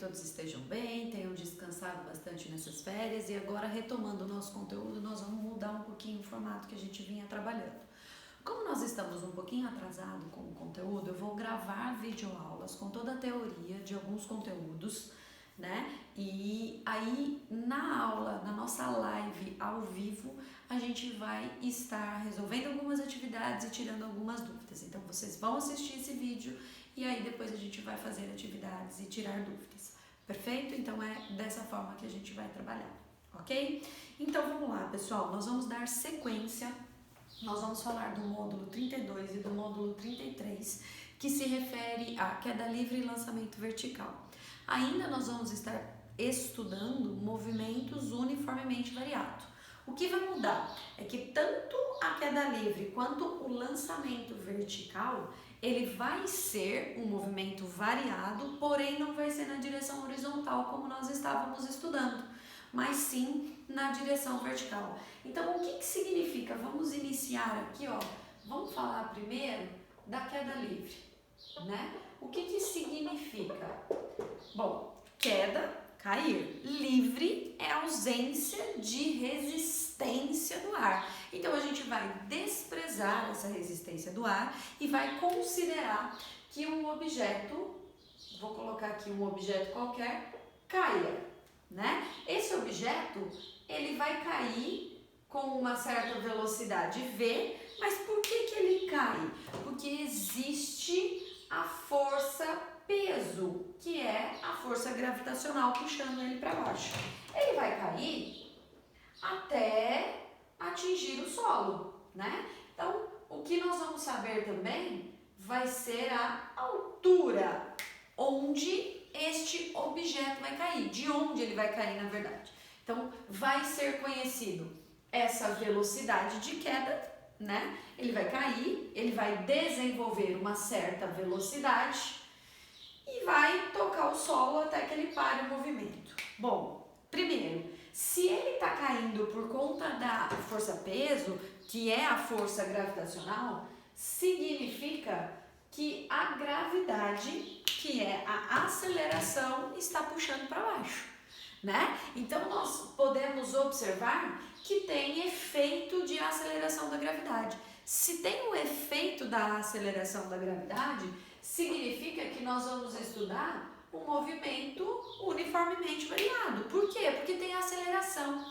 todos estejam bem, tenham descansado bastante nessas férias e agora retomando o nosso conteúdo, nós vamos mudar um pouquinho o formato que a gente vinha trabalhando. Como nós estamos um pouquinho atrasado com o conteúdo, eu vou gravar videoaulas com toda a teoria de alguns conteúdos, né? E aí na aula, na nossa live ao vivo, a gente vai estar resolvendo algumas atividades e tirando algumas dúvidas. Então vocês vão assistir esse vídeo e aí depois a gente vai fazer atividades e tirar dúvidas. Perfeito? Então é dessa forma que a gente vai trabalhar, ok? Então vamos lá, pessoal, nós vamos dar sequência. Nós vamos falar do módulo 32 e do módulo 33, que se refere à queda livre e lançamento vertical. Ainda nós vamos estar estudando movimentos uniformemente variados. O que vai mudar é que tanto a queda livre quanto o lançamento vertical, ele vai ser um movimento variado, porém não vai ser na direção horizontal como nós estávamos estudando, mas sim na direção vertical. Então, o que significa? Vamos iniciar aqui, ó. Vamos falar primeiro da queda livre, né? O que significa? Bom, queda, cair. Livre é ausência de resistência do ar. Então, a gente vai desprezar essa resistência do ar e vai considerar que um objeto, vou colocar aqui um objeto qualquer, caia, né? Esse objeto, ele vai cair com uma certa velocidade v, mas por que ele cai? Porque existe a força peso, que é a força gravitacional puxando ele para baixo. Ele vai cair até atingir o solo, né? Então, o que nós vamos saber também vai ser a altura onde este objeto vai cair, de onde ele vai cair na verdade. Então, vai ser conhecido essa velocidade de queda, né? Ele vai cair, ele vai desenvolver uma certa velocidade e vai tocar o solo até que ele pare o movimento. Bom, primeiro, se ele está caindo por conta da força-peso, que é a força gravitacional, significa que a gravidade, que é a aceleração, está puxando para baixo, né? Então, nós podemos observar que tem efeito de aceleração da gravidade. Se tem o efeito da aceleração da gravidade, significa que nós vamos estudar um movimento uniformemente variado. Por quê? Porque tem aceleração.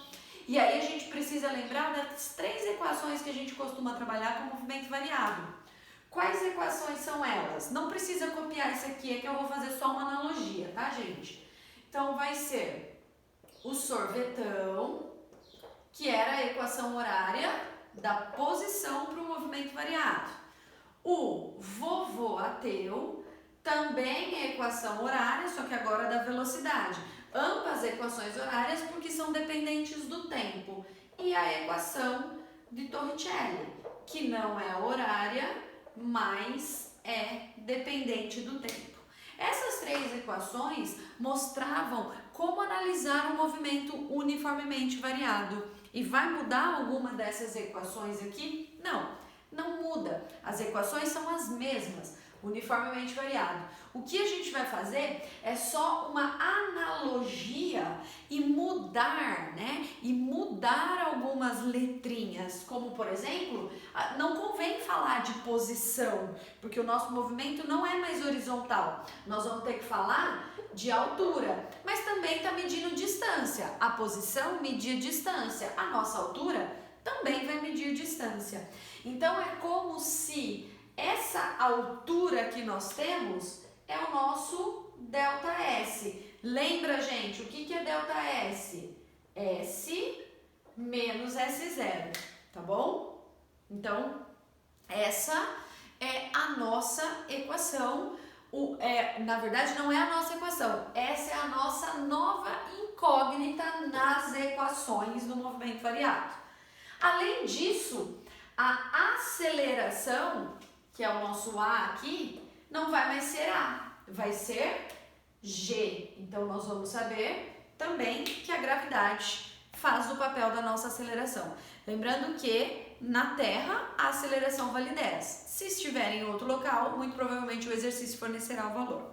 E aí a gente precisa lembrar das três equações que a gente costuma trabalhar com movimento variado. Quais equações são elas? Não precisa copiar isso aqui, é que eu vou fazer só uma analogia, tá, gente? Então vai ser o sorvetão, que era a equação horária da posição para o movimento variado. O vovô ateu também é equação horária, só que agora da velocidade. Ambas equações horárias porque são dependentes do tempo. E a equação de Torricelli, que não é horária, mas é dependente do tempo. Essas três equações mostravam como analisar um movimento uniformemente variado. E vai mudar alguma dessas equações aqui? Não muda. As equações são as mesmas, uniformemente variado. O que a gente vai fazer é só uma analogia e mudar, né? E mudar algumas letrinhas, como por exemplo, não convém falar de posição, porque o nosso movimento não é mais horizontal. Nós vamos ter que falar de altura, mas também está medindo distância. A posição media distância, a nossa altura também vai medir distância. Então é como se essa altura que nós temos é o nosso ΔS. Lembra, gente, o que é ΔS? S menos S0, tá bom? Então, essa é a nossa equação. Na verdade, não é a nossa equação, essa é a nossa nova incógnita nas equações do movimento variado. Além disso, a aceleração, que é o nosso A aqui, não vai mais ser A, vai ser G. Então, nós vamos saber também que a gravidade faz o papel da nossa aceleração. Lembrando que na Terra a aceleração vale 10. Se estiver em outro local, muito provavelmente o exercício fornecerá o valor.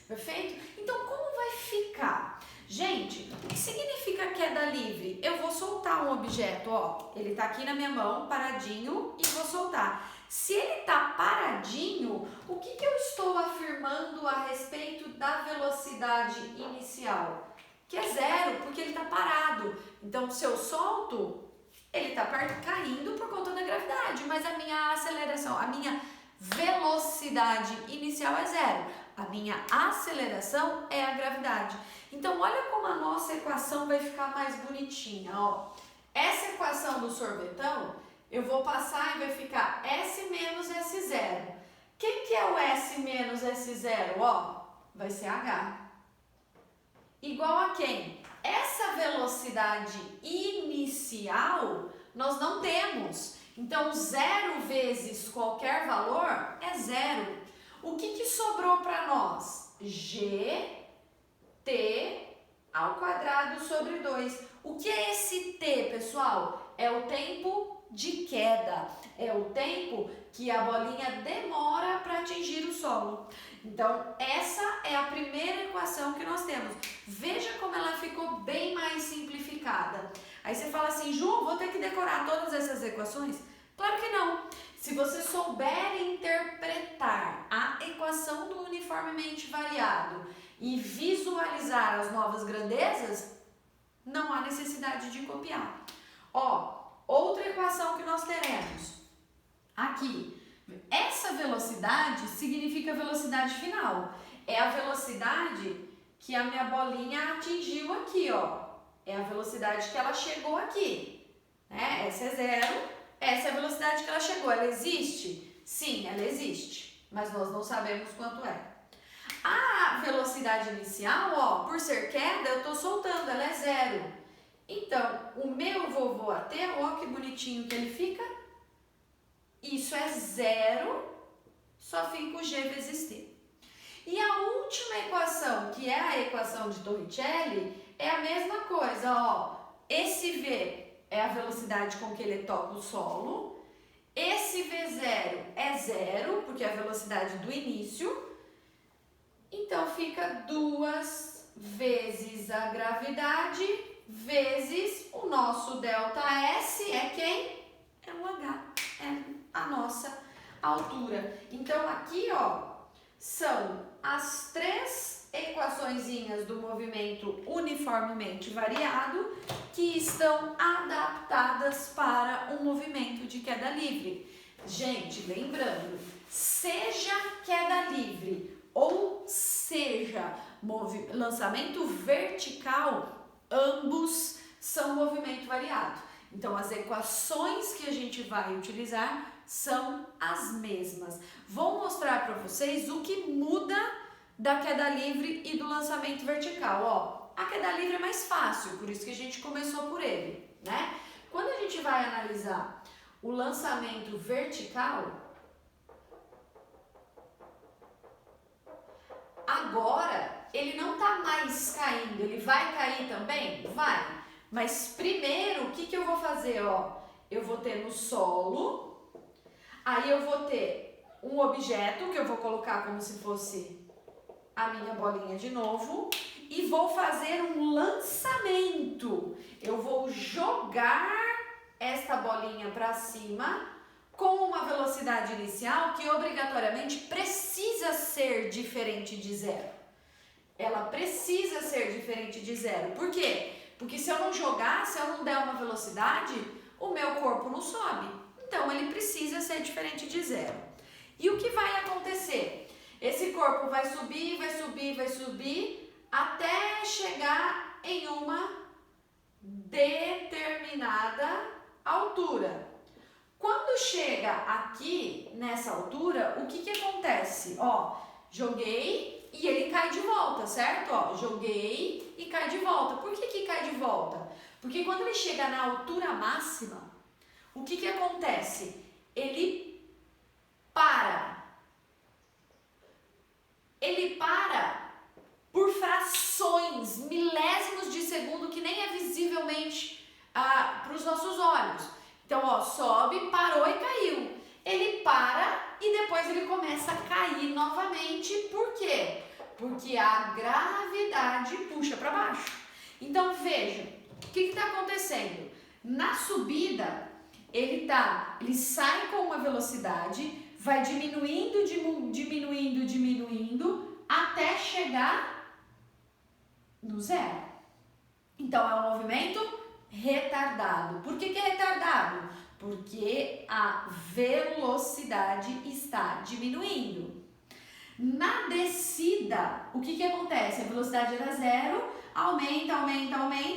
Perfeito? Então, como vai ficar? Gente, o que significa queda livre? Eu vou soltar um objeto, ó, ele tá aqui na minha mão, paradinho, e vou soltar. Se ele tá paradinho, o que eu estou afirmando a respeito da velocidade inicial? Que é zero, porque ele tá parado. Então, se eu solto, ele tá caindo por conta da gravidade, mas a minha aceleração, a minha velocidade inicial é zero. A minha aceleração é a gravidade. Então, olha como a nossa equação vai ficar mais bonitinha, ó. Essa equação do sorvetão, eu vou passar e vai ficar S menos S0. O que é o S menos S0? Ó, vai ser H. Igual a quem? Essa velocidade inicial nós não temos. Então, zero vezes qualquer valor é zero. O que sobrou para nós? Gt ao quadrado sobre 2. O que é esse t, pessoal? É o tempo de queda. É o tempo que a bolinha demora para atingir o solo. Então, essa é a primeira equação que nós temos. Veja como ela ficou bem mais simplificada. Aí você fala assim, Ju, vou ter que decorar todas essas equações? Claro que não. Se você souber interpretar a equação do uniformemente variado e visualizar as novas grandezas, não há necessidade de copiar. Ó, outra equação que nós teremos aqui. Essa velocidade significa velocidade final. É a velocidade que a minha bolinha atingiu aqui, ó. É a velocidade que ela chegou aqui, né? Essa é zero. Essa é a velocidade que ela chegou. Ela existe? Sim, ela existe, mas nós não sabemos quanto é. A velocidade inicial, ó, por ser queda, eu tô soltando, ela é zero. Então, o meu vovô até, ó, que bonitinho que ele fica. Isso é zero, só fica o G vezes T. E a última equação, que é a equação de Torricelli, é a mesma coisa, ó. Esse V é a velocidade com que ele toca o solo. Esse V0 é zero, porque é a velocidade do início. Então, fica 2 vezes a gravidade vezes o nosso ΔS é quem? É o H, é a nossa altura. Então, aqui, ó, são as 3 equaçõezinhas do movimento uniformemente variado que estão adaptadas para um movimento de queda livre. Gente, lembrando, seja queda livre ou seja lançamento vertical, ambos são movimento variado. Então, as equações que a gente vai utilizar são as mesmas. Vou mostrar para vocês o que muda da queda livre e do lançamento vertical. Ó, a queda livre é mais fácil, por isso que a gente começou por ele, né? Quando a gente vai analisar o lançamento vertical, agora ele não está mais caindo, ele vai cair também? Vai. Mas primeiro, o que eu vou fazer? Ó, eu vou ter no solo, aí eu vou ter um objeto que eu vou colocar como se fosse a minha bolinha de novo e vou fazer um lançamento. Eu vou jogar esta bolinha para cima com uma velocidade inicial que obrigatoriamente precisa ser diferente de zero. Ela precisa ser diferente de zero. Por quê? Porque se eu não jogar, se eu não der uma velocidade, o meu corpo não sobe. Então, ele precisa ser diferente de zero. E o que vai acontecer? Esse corpo vai subir, vai subir, vai subir, até chegar em uma determinada altura. Quando chega aqui, nessa altura, o que acontece? Ó, joguei e ele cai de volta, certo? Ó, joguei e cai de volta. Por que cai de volta? Porque quando ele chega na altura máxima, o que acontece? Ele para. Ele para por frações, milésimos de segundo, que nem é visivelmente para os nossos olhos. Então, ó, sobe, parou e caiu. Ele para e depois ele começa a cair novamente. Por quê? Porque a gravidade puxa para baixo. Então veja, o que está acontecendo? Na subida, ele sai com uma velocidade, vai diminuindo, diminuindo, até chegar no zero. Então é um movimento retardado. Por que é retardado? Porque a velocidade está diminuindo. Na descida, o que acontece? A velocidade era zero, aumenta,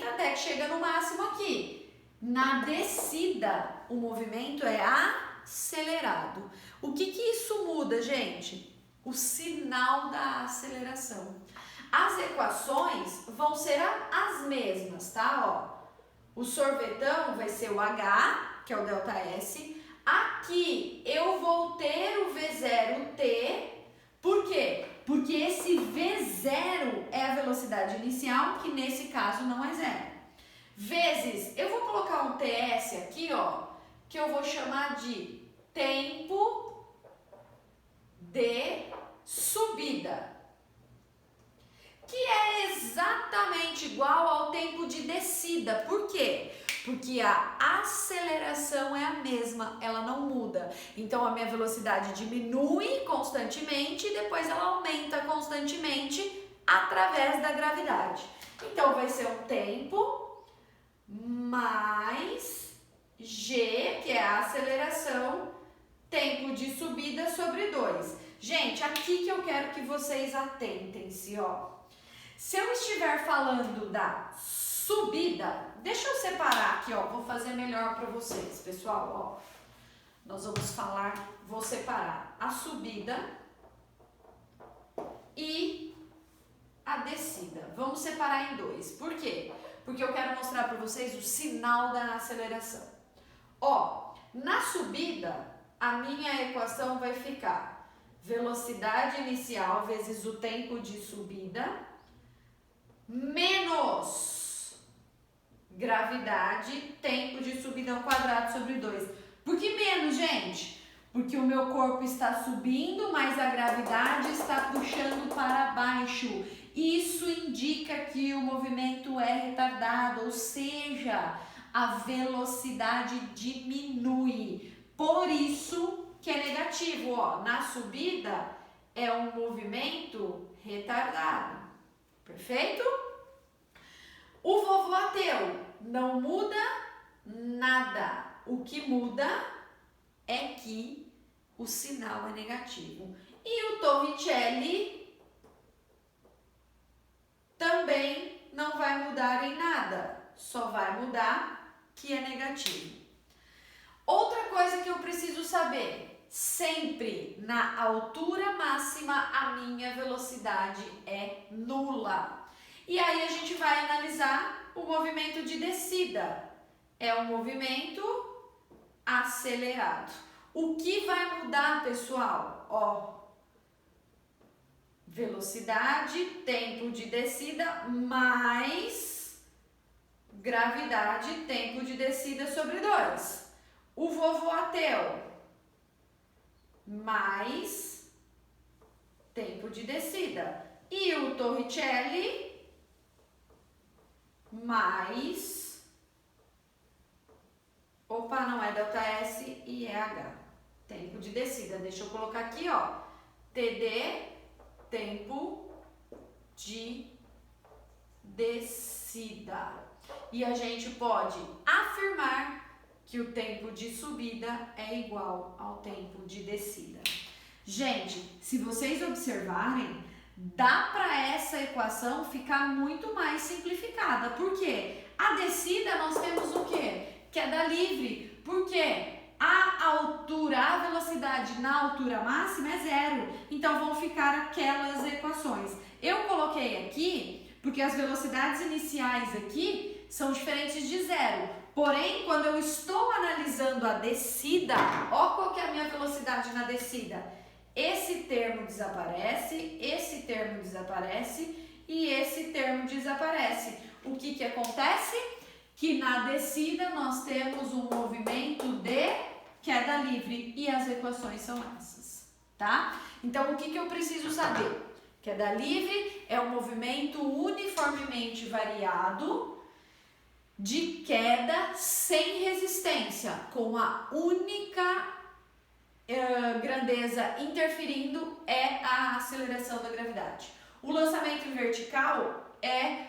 até que chega no máximo aqui. Na descida, o movimento é acelerado. O que isso muda, gente? O sinal da aceleração. As equações vão ser as mesmas, tá? Ó, o sorvetão vai ser o H, que é o ΔS. Aqui eu vou ter o V0T. Por quê? Porque esse V0 é a velocidade inicial, que nesse caso não é zero. Vezes, eu vou colocar um TS aqui, ó, que eu vou chamar de tempo de subida, que é exatamente igual ao tempo de descida. Por quê? Porque a aceleração é a mesma, ela não muda. Então a minha velocidade diminui constantemente e depois ela aumenta constantemente através da gravidade. Então vai ser um tempo mais G, que é a aceleração, tempo de subida sobre 2. Gente, aqui que eu quero que vocês atentem-se, ó. Se eu estiver falando da subida, deixa eu separar aqui, ó, vou fazer melhor para vocês, pessoal, ó. Nós vamos falar, vou separar a subida e a descida. Vamos separar em dois. Por quê? Porque eu quero mostrar para vocês o sinal da aceleração. Ó, na subida, a minha equação vai ficar velocidade inicial vezes o tempo de subida menos gravidade, tempo de subida ao quadrado sobre 2. Por que menos, gente? Porque o meu corpo está subindo, mas a gravidade está puxando para baixo. Isso indica que o movimento é retardado, ou seja, a velocidade diminui. Por isso que é negativo, ó. Na subida é um movimento retardado. Perfeito? O vovô ateu não muda nada. O que muda é que o sinal é negativo. E o Torricelli também não vai mudar em nada. Só vai mudar que é negativo. Outra coisa que eu preciso saber. Sempre na altura máxima a minha velocidade é nula. E aí a gente vai analisar o movimento de descida. É um movimento acelerado. O que vai mudar, pessoal? Ó, velocidade, tempo de descida mais gravidade, tempo de descida sobre 2. O vovô ateu mais tempo de descida. E o Torricelli mais... Opa, não é ΔS e é H. Tempo de descida. Deixa eu colocar aqui, ó. TD, tempo de descida. E a gente pode afirmar que o tempo de subida é igual ao tempo de descida. Gente, se vocês observarem, dá para essa equação ficar muito mais simplificada. Por quê? A descida nós temos o quê? Queda livre. Por quê? A altura, a velocidade na altura máxima é zero. Então vão ficar aquelas equações. Eu coloquei aqui porque as velocidades iniciais aqui são diferentes de zero. Porém, quando eu estou analisando a descida, ó qual que é a minha velocidade na descida. Esse termo desaparece, esse termo desaparece e esse termo desaparece. O que acontece? Que na descida nós temos um movimento de queda livre e as equações são essas, tá? Então, o que eu preciso saber? Queda livre é um movimento uniformemente variado de queda sem resistência, com a única grandeza interferindo é a aceleração da gravidade. O lançamento vertical é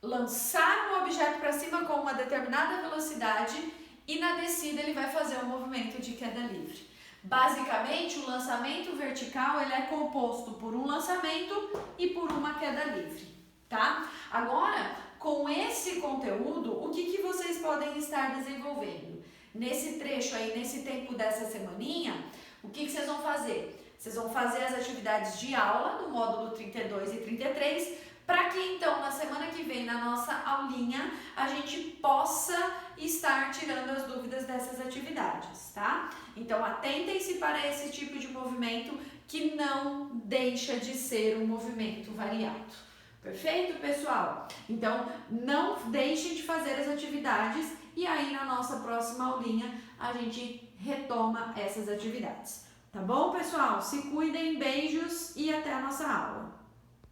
lançar um objeto para cima com uma determinada velocidade e na descida ele vai fazer um movimento de queda livre. Basicamente, o lançamento vertical ele é composto por um lançamento e por uma queda livre, tá? Agora, com esse conteúdo, o que vocês podem estar desenvolvendo? Nesse trecho aí, nesse tempo dessa semaninha, o que vocês vão fazer? Vocês vão fazer as atividades de aula do módulo 32 e 33, para que então na semana que vem, na nossa aulinha, a gente possa estar tirando as dúvidas dessas atividades, tá? Então atentem-se para esse tipo de movimento que não deixa de ser um movimento variado. Perfeito, pessoal? Então não deixem de fazer as atividades e aí na nossa próxima aulinha a gente retoma essas atividades. Tá bom, pessoal? Se cuidem, beijos e até a nossa aula.